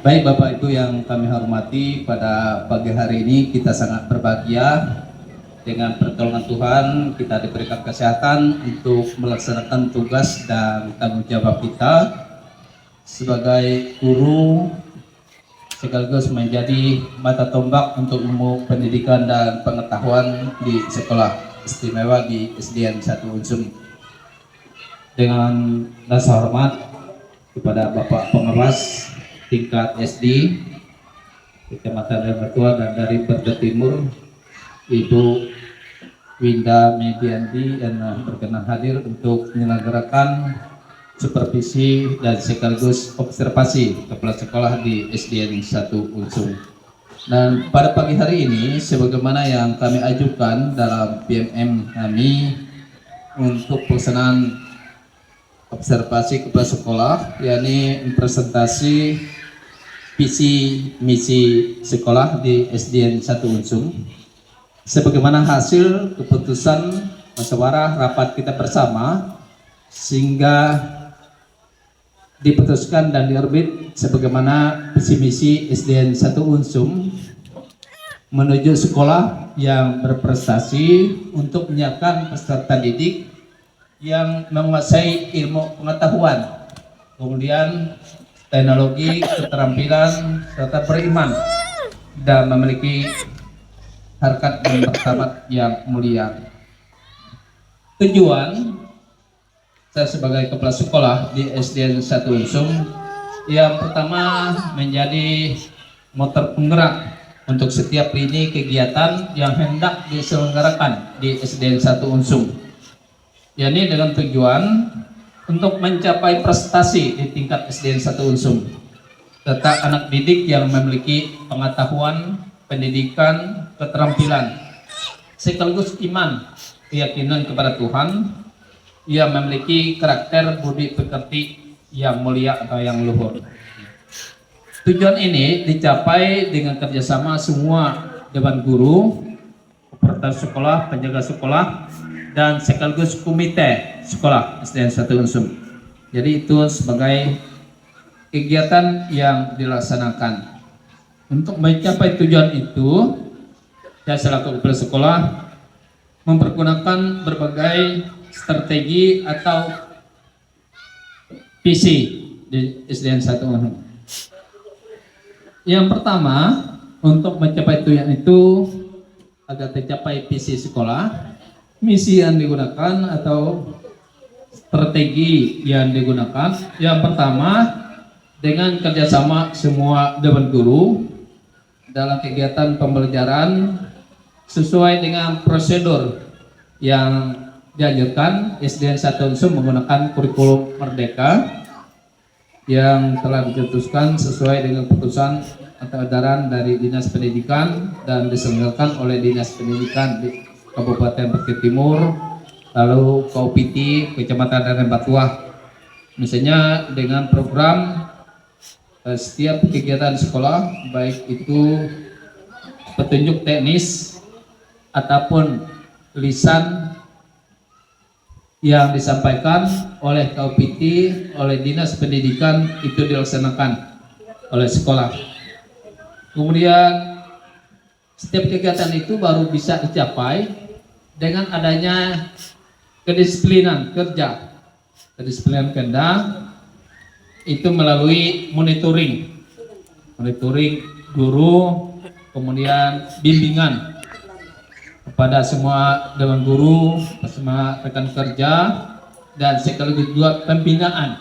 Baik Bapak Ibu yang kami hormati, pada pagi hari ini kita sangat berbahagia dengan pertolongan Tuhan kita diberikan kesehatan untuk melaksanakan tugas dan tanggung jawab kita sebagai guru sekaligus menjadi mata tombak untuk ilmu pendidikan dan pengetahuan di sekolah istimewa di SDN 1 Unsum. Dengan rasa hormat kepada Bapak Pengawas tingkat SD Kecamatan Mertua dan dari Perda Timur, Ibu Winda Mediandi yang berkenan hadir untuk menyelenggarakan supervisi dan sekaligus observasi kepala sekolah di SDN 1 Unsum. Dan pada pagi hari ini, sebagaimana yang kami ajukan dalam PMM kami untuk pelaksanaan observasi kepala sekolah, yakni presentasi visi misi sekolah di SDN 1 Unsum sebagaimana hasil keputusan musyawarah rapat kita bersama, sehingga diputuskan dan diorbit sebagaimana visi misi SDN 1 Unsum menuju sekolah yang berprestasi untuk menyiapkan peserta didik yang menguasai ilmu pengetahuan, kemudian teknologi, keterampilan, serta beriman dan memiliki harkat dan martabat yang mulia. Tujuan saya sebagai kepala sekolah di SDN 1 Unsum yang pertama menjadi motor penggerak untuk setiap lini kegiatan yang hendak diselenggarakan di SDN 1 Unsum, yakni dengan tujuan untuk mencapai prestasi di tingkat SDN 1 Unsum serta anak didik yang memiliki pengetahuan, pendidikan, keterampilan sekaligus iman, keyakinan kepada Tuhan, yang memiliki karakter budi pekerti yang mulia atau yang luhur. Tujuan ini dicapai dengan kerjasama semua dewan guru, operator sekolah, penjaga sekolah, dan sekaligus komite sekolah SDN 1 Unsum. Jadi itu sebagai kegiatan yang dilaksanakan. Untuk mencapai tujuan itu, saya selaku kepala sekolah mempergunakan berbagai strategi atau visi di SDN 1 Unsum. Yang pertama, untuk mencapai tujuan itu agar tercapai visi sekolah, misi yang digunakan atau strategi yang digunakan, yang pertama dengan kerjasama semua dewan guru dalam kegiatan pembelajaran sesuai dengan prosedur yang dianjurkan. SDN 1 Unsum menggunakan kurikulum Merdeka yang telah dicetuskan sesuai dengan putusan atau edaran dari Dinas Pendidikan dan diselenggarakan oleh Dinas Pendidikan di Kabupaten Perda Timur, lalu KUPT Kecamatan Mertua. Misalnya dengan program setiap kegiatan sekolah, baik itu petunjuk teknis ataupun lisan yang disampaikan oleh KUPT, oleh Dinas Pendidikan, itu dilaksanakan oleh sekolah. Kemudian setiap kegiatan itu baru bisa dicapai dengan adanya kedisiplinan kerja. Kedisiplinan kerja itu melalui monitoring guru, kemudian bimbingan kepada semua dewan guru, semua rekan kerja, dan sekaligus juga pembinaan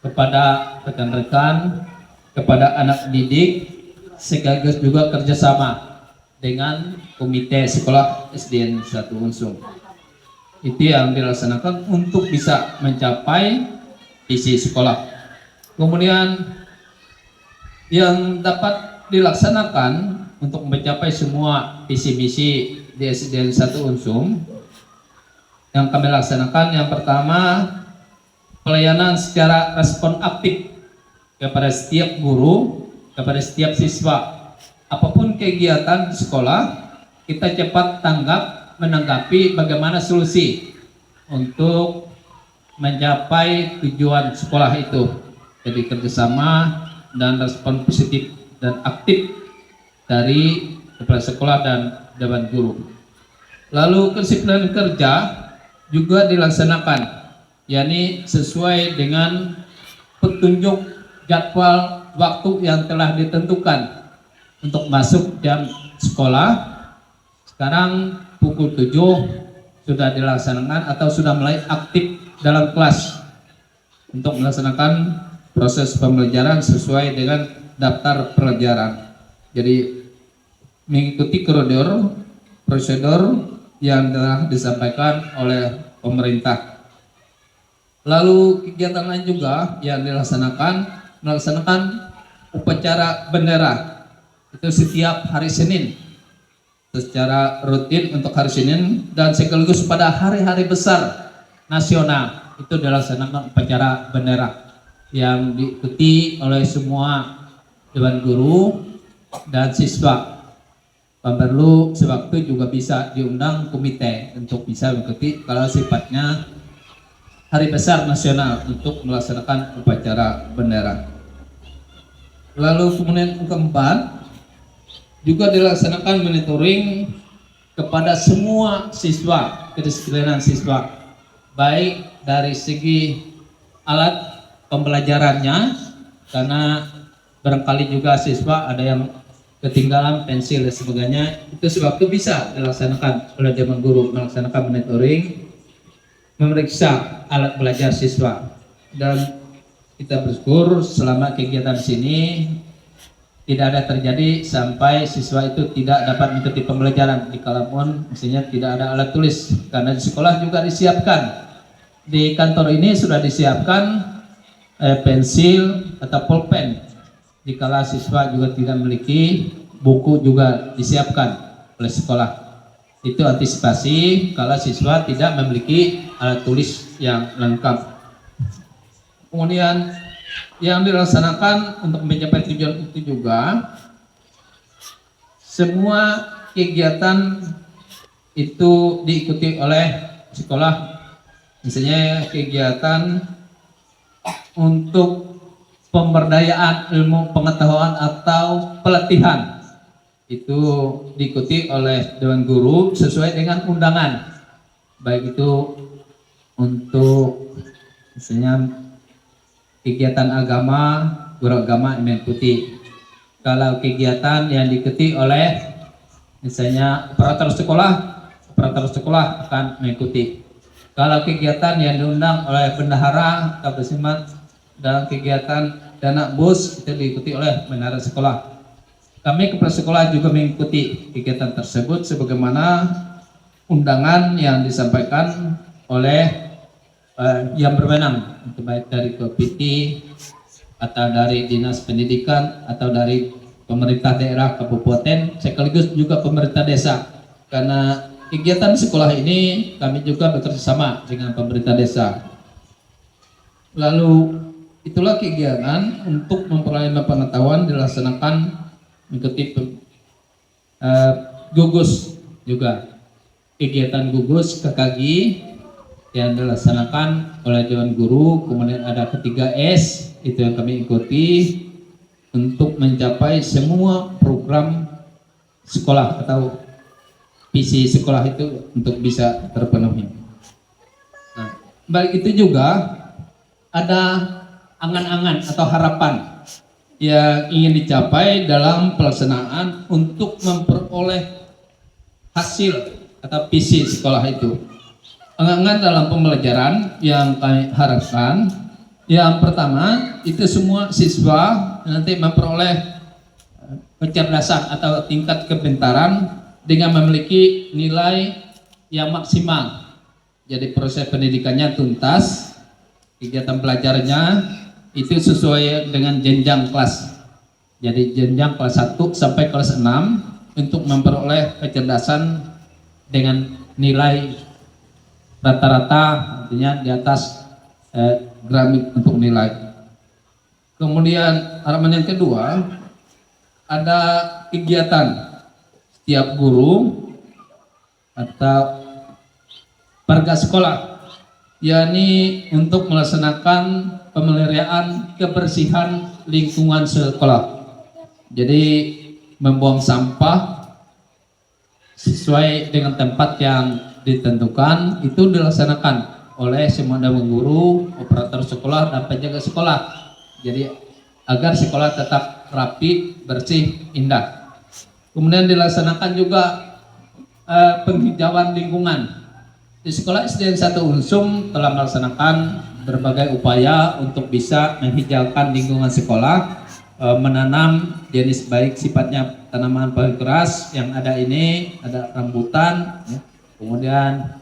kepada rekan-rekan, kepada anak didik, sekaligus juga kerjasama dengan komite sekolah SDN 1 Unsum. Itu yang dilaksanakan untuk bisa mencapai visi sekolah. Kemudian yang dapat dilaksanakan untuk mencapai semua visi misi di SDN 1 Unsum yang kami laksanakan, yang pertama pelayanan secara respon aktif kepada setiap guru, kepada setiap siswa. Apapun kegiatan di sekolah, kita cepat tanggap menanggapi bagaimana solusi untuk mencapai tujuan sekolah itu. Jadi kerjasama dan respon positif dan aktif dari kepala sekolah dan dewan guru. Lalu kedisiplinan kerja juga dilaksanakan, yakni sesuai dengan petunjuk jadwal waktu yang telah ditentukan untuk masuk jam sekolah. Sekarang pukul 7 sudah dilaksanakan atau sudah mulai aktif dalam kelas untuk melaksanakan proses pembelajaran sesuai dengan daftar pelajaran. Jadi mengikuti prosedur yang telah disampaikan oleh pemerintah. Lalu kegiatan lain juga yang melaksanakan upacara bendera itu setiap hari Senin secara rutin untuk hari Senin, dan sekaligus pada hari-hari besar nasional itu dilaksanakan upacara bendera yang diikuti oleh semua dewan guru dan siswa. Perlu sewaktu juga bisa diundang komite untuk bisa mengikuti kalau sifatnya hari besar nasional untuk melaksanakan upacara bendera. Lalu kemudian keempat, juga dilaksanakan monitoring kepada semua siswa, kedisiplinan siswa, baik dari segi alat pembelajarannya, karena barangkali juga siswa ada yang ketinggalan pensil dan sebagainya, itu sewaktu bisa dilaksanakan oleh dewan guru melaksanakan monitoring, memeriksa alat belajar siswa. Dan kita bersyukur selama kegiatan sini tidak ada terjadi sampai siswa itu tidak dapat mengikuti pembelajaran di kalaupun misalnya tidak ada alat tulis, karena di sekolah juga disiapkan, di kantor ini sudah disiapkan pensil atau pulpen dikala siswa juga tidak memiliki, buku juga disiapkan oleh sekolah. Itu antisipasi kalau siswa tidak memiliki alat tulis yang lengkap. Kemudian yang dilaksanakan untuk mencapai tujuan itu juga semua kegiatan itu diikuti oleh sekolah, misalnya kegiatan untuk pemberdayaan ilmu pengetahuan atau pelatihan itu diikuti oleh dewan guru sesuai dengan undangan, baik itu untuk misalnya kegiatan agama, guru agama mengikuti. Kalau kegiatan yang diikuti oleh misalnya operator sekolah akan mengikuti. Kalau kegiatan yang diundang oleh bendahara, kabisimat, dan kegiatan dana bus itu diikuti oleh bendahara sekolah. Kami kepala sekolah juga mengikuti kegiatan tersebut sebagaimana undangan yang disampaikan oleh yang berwenang, baik dari KPT atau dari dinas pendidikan atau dari pemerintah daerah kabupaten sekaligus juga pemerintah desa, karena kegiatan sekolah ini kami juga bekerja sama dengan pemerintah desa. Lalu itulah kegiatan untuk memperoleh pengetahuan dilaksanakan mengikuti gugus juga, kegiatan gugus KKG yang dilaksanakan oleh dewan guru. Kemudian ada ketiga S itu yang kami ikuti untuk mencapai semua program sekolah atau visi sekolah itu untuk bisa terpenuhi. Nah, baik itu juga ada angan-angan atau harapan yang ingin dicapai dalam pelaksanaan untuk memperoleh hasil atau visi sekolah itu. Angan-angan dalam pembelajaran yang kami harapkan, yang pertama itu semua siswa nanti memperoleh kecerdasan atau tingkat kepintaran dengan memiliki nilai yang maksimal. Jadi proses pendidikannya tuntas, kegiatan belajarnya itu sesuai dengan jenjang kelas. Jadi jenjang kelas 1 sampai kelas 6 untuk memperoleh kecerdasan dengan nilai rata-rata, artinya di atas gramik untuk nilai. Kemudian harapan yang kedua, ada kegiatan setiap guru atau warga sekolah, yakni untuk melaksanakan pemeliharaan kebersihan lingkungan sekolah. Jadi membuang sampah sesuai dengan tempat yang ditentukan itu dilaksanakan oleh semua dewan guru, operator sekolah, dan penjaga sekolah. Jadi agar sekolah tetap rapi, bersih, indah. Kemudian dilaksanakan juga penghijauan lingkungan. Di sekolah SDN 1 Unsum telah melaksanakan berbagai upaya untuk bisa menghijaukan lingkungan sekolah, menanam jenis baik sifatnya tanaman pohon keras yang ada ini, ada rambutan, ya. Kemudian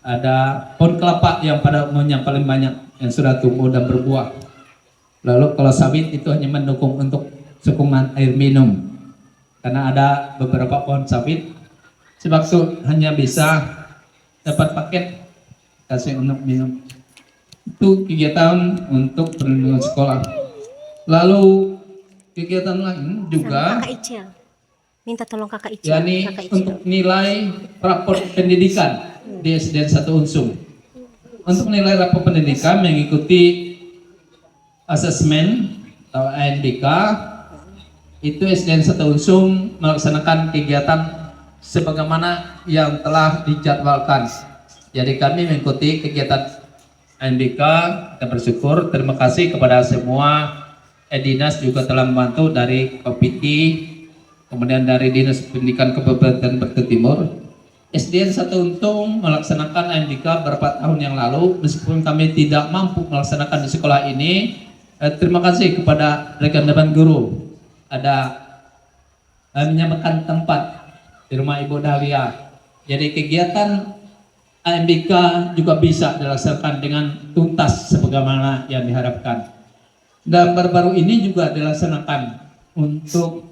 ada pohon kelapa yang pada umumnya paling banyak yang sudah tumbuh dan berbuah. Lalu kalau sawit itu hanya mendukung untuk cekungan air minum, karena ada beberapa pohon sawit sebab itu hanya bisa dapat paket kasih untuk minum. Itu kegiatan untuk perlindungan sekolah. Lalu kegiatan lain juga Kakak Icel. Minta tolong Kakak Icel. yakni untuk nilai raport pendidikan di SDN 1 Unsum. Untuk nilai raport pendidikan mengikuti asesmen atau ANBK, itu SDN 1 Unsum melaksanakan kegiatan sebagaimana yang telah dijadwalkan. Jadi kami mengikuti kegiatan ANBK, kita bersyukur, terima kasih kepada semua dinas juga telah membantu dari Kopiti, kemudian dari Dinas Pendidikan Kabupaten Brebes Timur. SDN 1 Unsum melaksanakan ANBK beberapa tahun yang lalu, meskipun kami tidak mampu melaksanakan di sekolah ini. Terima kasih kepada rekan dewan guru, ada menyamakan tempat di rumah Ibu Dahlia. Jadi kegiatan ANBK juga bisa dilaksanakan dengan tuntas sebagaimana yang diharapkan. Dan baru-baru ini juga dilaksanakan untuk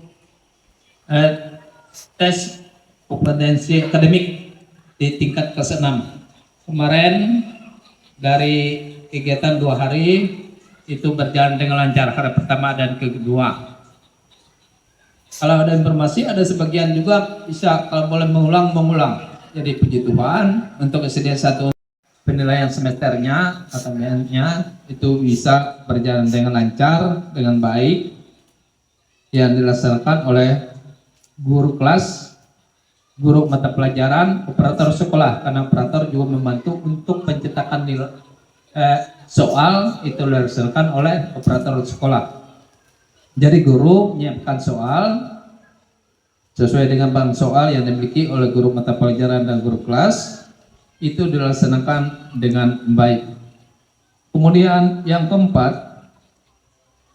tes kompetensi akademik di tingkat kelas 6. Kemarin dari kegiatan 2 hari itu berjalan dengan lancar, hari pertama dan kedua. Kalau ada informasi, ada sebagian juga bisa kalau boleh mengulang. Jadi puji Tuhan untuk SDN 1 penilaian semesternya atau nya itu bisa berjalan dengan lancar, dengan baik, yang dilaksanakan oleh guru kelas, guru mata pelajaran, operator sekolah, karena operator juga membantu untuk pencetakan soal itu dilaksanakan oleh operator sekolah. Jadi guru menyiapkan soal sesuai dengan bahan soal yang dimiliki oleh guru mata pelajaran dan guru kelas, itu dilaksanakan dengan baik. Kemudian yang keempat,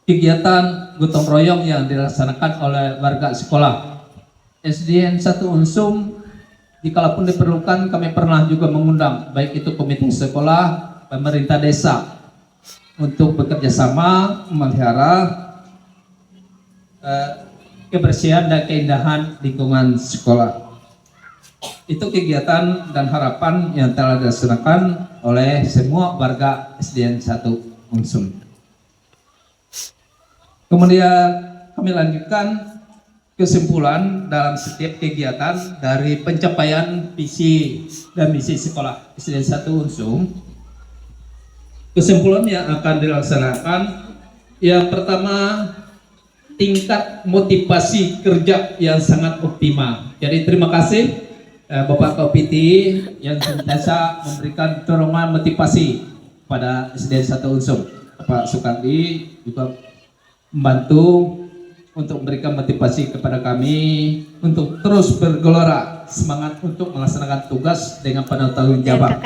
kegiatan gotong royong yang dilaksanakan oleh warga sekolah. SDN 1 Unsum, jikalaupun diperlukan, kami pernah juga mengundang baik itu komite sekolah, pemerintah desa untuk bekerja sama memelihara kebersihan dan keindahan lingkungan sekolah. Itu kegiatan dan harapan yang telah dilaksanakan oleh semua warga SDN 1 Unsum. Kemudian kami lanjutkan kesimpulan dalam setiap kegiatan dari pencapaian visi dan misi sekolah SDN 1 Unsum. Kesimpulan yang akan dilaksanakan, yang pertama, tingkat motivasi kerja yang sangat optimal. Jadi terima kasih Bapak Kopiti yang senantiasa memberikan dorongan motivasi pada SDN 1 Unsum. Pak Sukardi juga membantu untuk memberikan motivasi kepada kami untuk terus bergelora semangat untuk melaksanakan tugas dengan penuh tanggung jawab,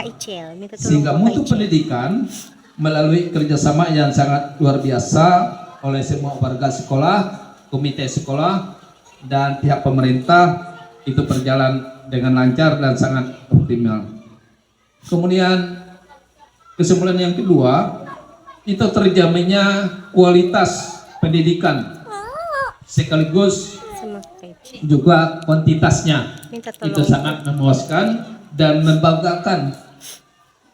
sehingga mutu pendidikan melalui kerjasama yang sangat luar biasa oleh semua warga sekolah, komite sekolah, dan pihak pemerintah itu berjalan dengan lancar dan sangat optimal. Kemudian kesimpulan yang kedua, itu terjaminnya kualitas pendidikan sekaligus juga kuantitasnya itu sangat memuaskan dan membanggakan,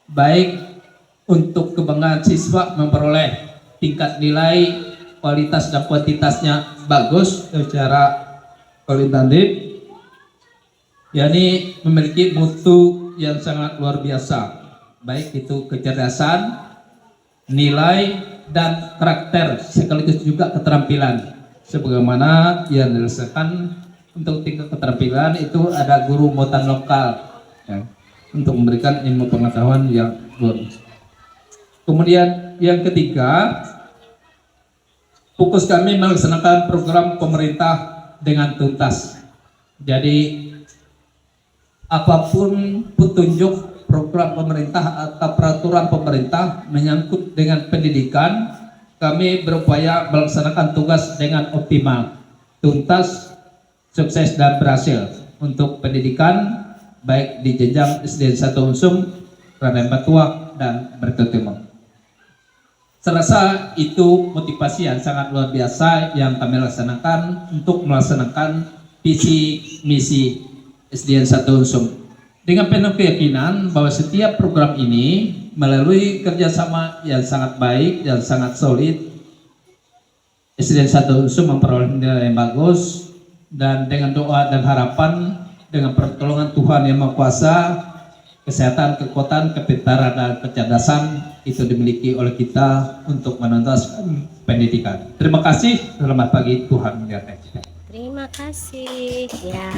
baik untuk kebanggaan siswa memperoleh tingkat nilai kualitas dan kuantitasnya bagus secara kualitatif, yakni memiliki mutu yang sangat luar biasa, baik itu kecerdasan, nilai dan karakter sekaligus juga keterampilan sebagaimana yang dirasakan. Untuk tingkat keterampilan itu ada guru mutan lokal ya, untuk memberikan ilmu pengetahuan yang luar biasa. Kemudian yang ketiga, fokus kami melaksanakan program pemerintah dengan tuntas. Jadi apapun petunjuk program pemerintah atau peraturan pemerintah menyangkut dengan pendidikan, kami berupaya melaksanakan tugas dengan optimal, tuntas, sukses dan berhasil untuk pendidikan baik di jenjang SDN 1 Unsum, Raden Batuak dan Berkel Timur. Serasa itu motivasi yang sangat luar biasa yang kami laksanakan untuk melaksanakan visi misi SDN 1 Unsum. Dengan penuh keyakinan bahwa setiap program ini melalui kerjasama yang sangat baik dan sangat solid, SDN 1 Unsum memperoleh nilai yang bagus. Dan dengan doa dan harapan, dengan pertolongan Tuhan Yang Maha Kuasa, kesehatan, kekuatan, kepintaran, dan kecerdasan itu dimiliki oleh kita untuk menuntaskan pendidikan. Terima kasih, selamat pagi, Tuhan memberkati. Terima kasih. Ya.